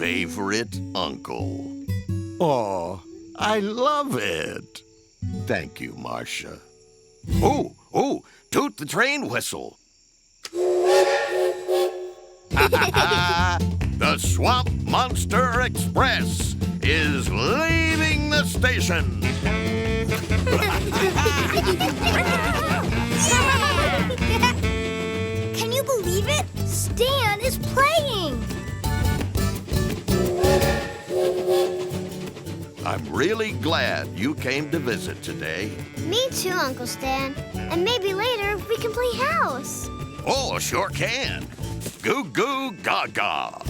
favorite uncle. Oh, I love it. Thank you, Marcia. Oh, toot the train whistle. The Swamp Monster Express is leaving the station. Can you believe it? Stan is playing! I'm really glad you came to visit today. Me too, Uncle Stan. And maybe later we can play house. Oh, sure can. Goo goo gaga.